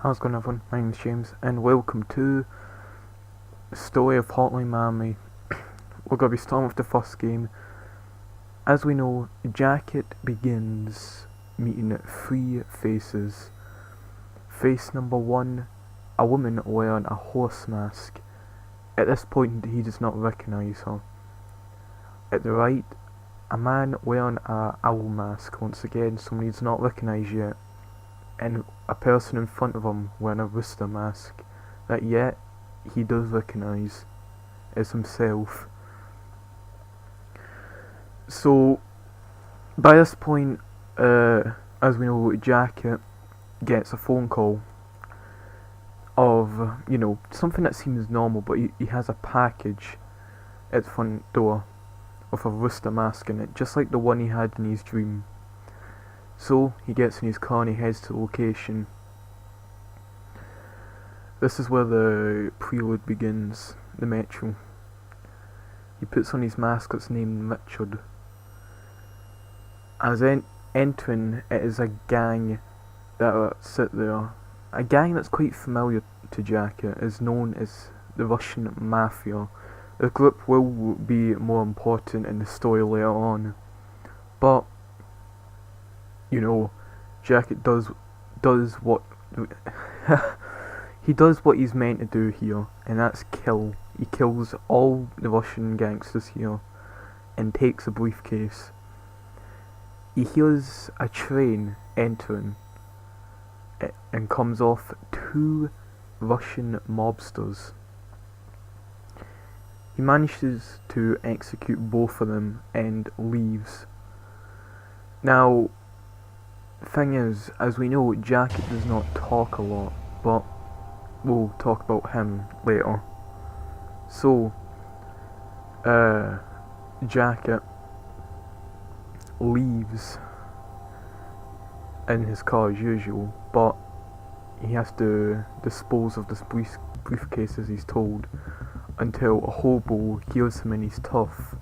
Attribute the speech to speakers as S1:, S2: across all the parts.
S1: How's it going, everyone? My name's James, and welcome to the story of Hotline Miami. We're going to be starting with the first game. As we know, Jacket begins meeting three faces. Face number one, a woman wearing a horse mask. At this point, he does not recognise her. At the right, a man wearing a owl mask. Once again, someone he does not recognise yet. And a person in front of him wearing a rooster mask that yet he does recognise as himself. So by this point, as we know, Jacket gets a phone call of, something that seems normal, but he has a package at the front door with a rooster mask in it, just like the one he had in his dream. So he gets in his car and he heads to the location. This is where the prelude begins, the metro. He puts on his mask that's named Richard. As entering, it is a gang that sit there. A gang that's quite familiar to Jacket, is known as the Russian Mafia. The group will be more important in the story later on, but Jacket does what he does what he's meant to do here, and that's kill. He kills all the Russian gangsters here and takes a briefcase. He hears a train entering and comes off two Russian mobsters. He manages to execute both of them and leaves. Now, thing is, as we know, Jacket does not talk a lot, but we'll talk about him later. So, Jacket leaves in his car as usual, but he has to dispose of this briefcase as he's told, until a hobo hears him and he's tough.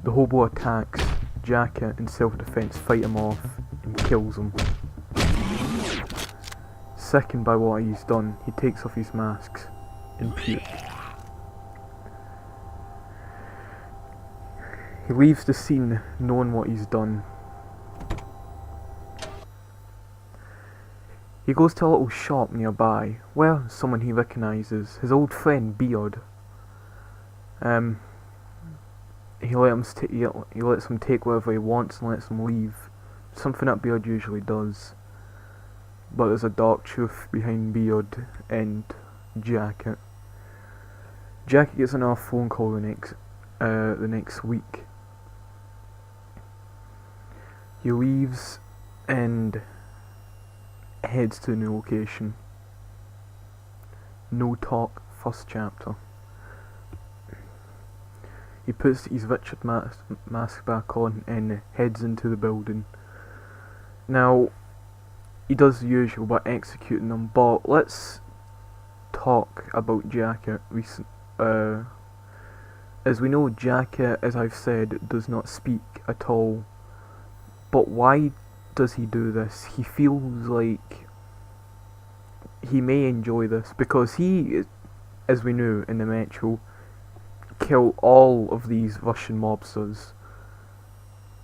S1: The hobo attacks Jacket in self-defense, fight him off, and kills him. Second by what he's done, he takes off his masks and puke. He leaves the scene knowing what he's done. He goes to a little shop nearby where someone he recognises, his old friend Beard. He lets him take whatever he wants and lets him leave. Something that Beard usually does. But there's a dark truth behind Beard and Jacket. Jacket gets another phone call the next week. He leaves and heads to a new location. No talk, first chapter. He puts his Richard mask back on and heads into the building. Now, he does the usual by executing them, but let's talk about Jacket. As we know, Jacket, as I've said, does not speak at all. But why does he do this? He feels like he may enjoy this, because he, as we knew in the metro, kill all of these Russian mobsters.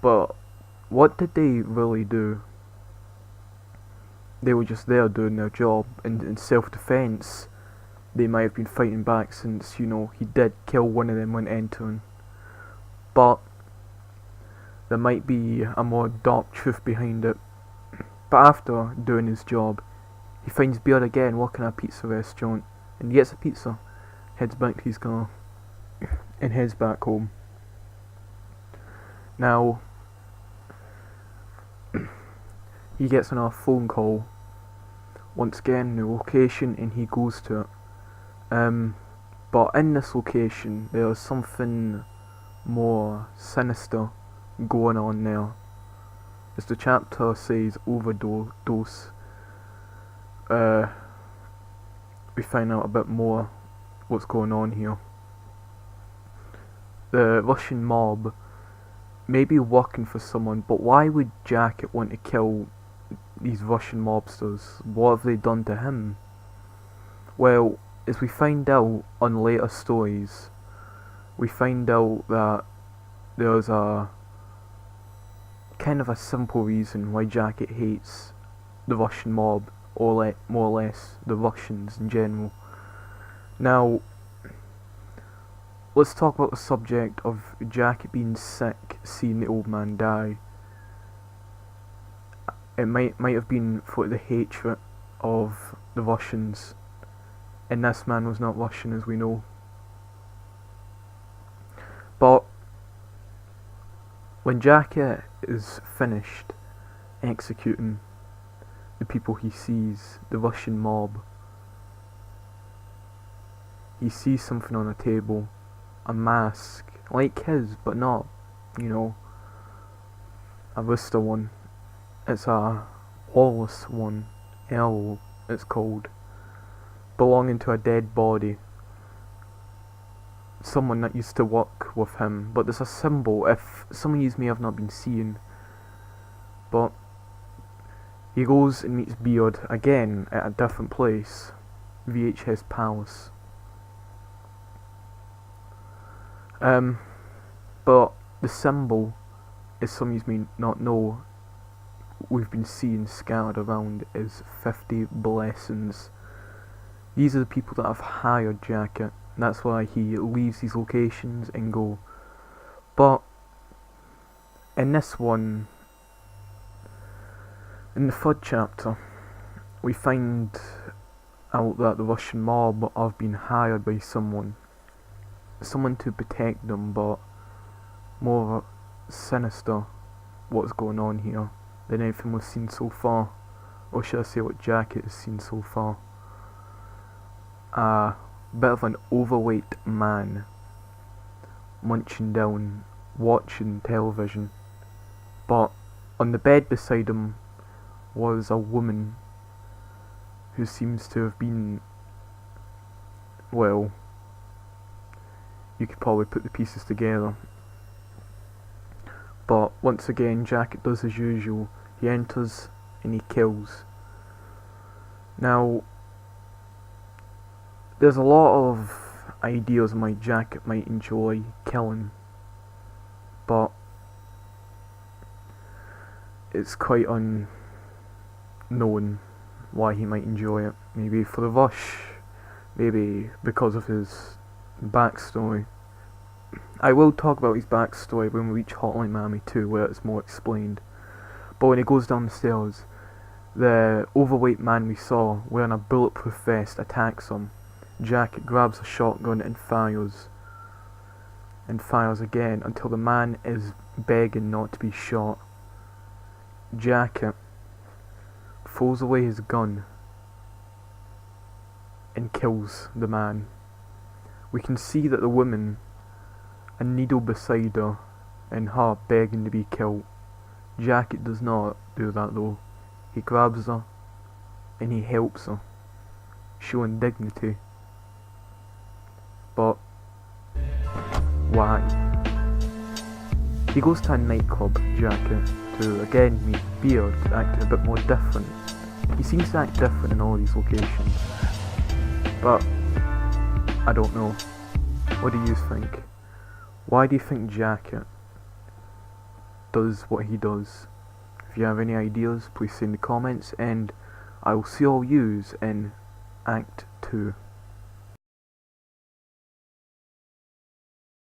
S1: But what did they really do? They were just there doing their job, and in self-defense they might have been fighting back, since he did kill one of them when entering. But there might be a more dark truth behind it. But after doing his job, he finds Beard again working at a pizza restaurant, and he gets a pizza, heads back to his car, and heads back home. Now, he gets another phone call, once again new location, and he goes to it. But in this location there's something more sinister going on there. As the chapter says, overdose. We find out a bit more what's going on here. The Russian mob may be working for someone, but why would Jacket want to kill these Russian mobsters. What have they done to him? Well, as we find out on later stories, we find out that there's a kind of a simple reason why Jacket hates the Russian mob, or more or less the Russians in general. Now, let's talk about the subject of Jacket being sick, seeing the old man die. It might have been for the hatred of the Russians, and this man was not Russian, as we know. But when Jacket is finished executing the people he sees, the Russian mob, he sees something on a table, a mask, like his, but not, you know, a Rooster one. It's a Wallace one, L it's called, belonging to a dead body. Someone that used to work with him, but there's a symbol, if some of you may have not been seeing. But he goes and meets Beard again at a different place, VHS Palace. But the symbol, as some of you may not know, we've been seeing scattered around, is 50 blessings. These are the people that have hired Jacket. That's why he leaves these locations and go. But in this one, in the third chapter, we find out that the Russian mob have been hired by someone to protect them, but more sinister what's going on here than anything we've seen so far, or should I say what Jacket has seen so far. A bit of an overweight man munching down, watching television, but on the bed beside him was a woman who seems to have been, well, you could probably put the pieces together. But once again, Jacket does as usual. He enters and he kills. Now, there's a lot of ideas my Jacket might enjoy killing, but it's quite unknown why he might enjoy it. Maybe for the rush, maybe because of his backstory. I will talk about his backstory when we reach Hotline Miami 2, where it's more explained. But when he goes down the stairs, the overweight man we saw wearing a bulletproof vest attacks him. Jacket grabs a shotgun and fires again until the man is begging not to be shot. Jacket throws away his gun and kills the man. We can see that the woman, a needle beside her, and her begging to be killed. Jacket does not do that though. He grabs her and he helps her, showing dignity. But why? He goes to a nightclub, Jacket, to again meet Beard, acting a bit more different. He seems to act different in all these locations, but I don't know. What do you think? Why do you think Jacket does what he does? If you have any ideas, please say in the comments, and I will see all yous in Act 2.